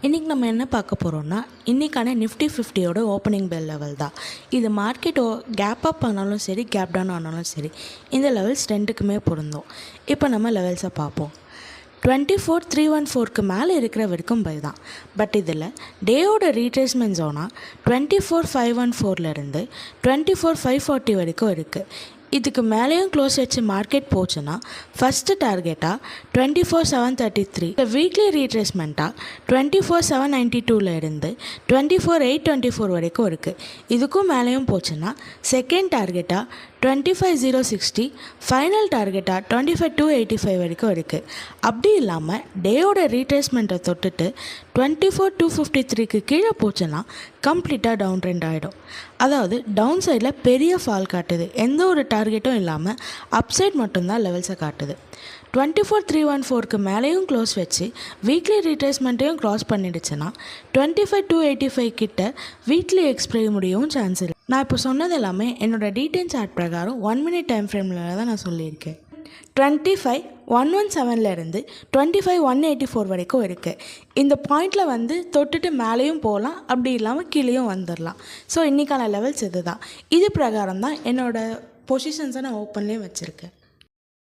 இன்றைக்கி நம்ம என்ன பார்க்க போகிறோம்னா, இன்றைக்கான நிஃப்டி 50யோட ஓப்பனிங் பெல் லெவல் தான். இது மார்க்கெட் கேப் அப் ஆனாலும் சரி, கேப் டவுன் ஆனாலும் சரி, இந்த லெவல்ஸ் ரெண்டுக்குமே பொருந்தும். இப்போ நம்ம லெவல்ஸை பார்ப்போம். 24,314க்கு மேலே இருக்கிற வரைக்கும் பை தான். பட் இதில் டேயோட ரீட்ரேஸ்மெண்ட் ஜோனாக 24,514லேருந்து 24,540 வரைக்கும் இருக்குது. இதுக்கு மேலேயும் க்ளோஸ் வச்சு மார்க்கெட் போச்சுன்னா ஃபஸ்ட்டு டார்கெட்டாக 24,733, வீக்லி ரீட்ரேஸ்மெண்ட்டாக 24,792லேருந்து 24,824 வரைக்கும் இருக்குது. இதுக்கும் மேலேயும் போச்சுன்னா செகண்ட் டார்கெட்டாக 25,060, ஃபைனல் டார்கெட்டாக 25,285 வரைக்கும் இருக்குது. அப்படி இல்லாமல் டேயோட ரீட்ரேஸ்மெண்ட்டை தொட்டுட்டு 24,253க்கு கீழே போச்சுன்னா கம்ப்ளீட்டாக டவுன் ட்ரெண்ட் ஆகிடும். அதாவது டவுன் சைடில் பெரிய ஃபால் காட்டுது, எந்த ஒரு டார்கெட்டும் இல்லாமல் அப்சைட் மட்டும்தான் லெவல்ஸை காட்டுது. 24,314க்கு மேலேயும் க்ளோஸ் வச்சு வீக்லி ரீட்ரேஸ்மெண்ட்டையும் க்ராஸ் பண்ணிடுச்சுன்னா 25,285 கிட்ட வீக்லி எக்ஸ்பிரி முடியவும் சான்ஸ் இல்லை. நான் இப்போ சொன்னது எல்லாமே என்னோடய டீடைல் சார்ட் பிரகாரம் 1 மினிட் டைம் ஃப்ரேமில் தான் நான் சொல்லியிருக்கேன். 25,117லேருந்து 25,184 வரைக்கும் இருக்குது. இந்த பாயிண்டில் தொட்டுட்டு மேலேயும் போகலாம், அப்படி இல்லாமல் கீழேயும் வந்துடலாம். ஸோ இன்றைக்கான லெவல்ஸ் இது தான். இது பிரகாரம் தான் என்னோடய பொசிஷன்ஸை நான் ஓப்பன்லேயே வச்சுருக்கேன்.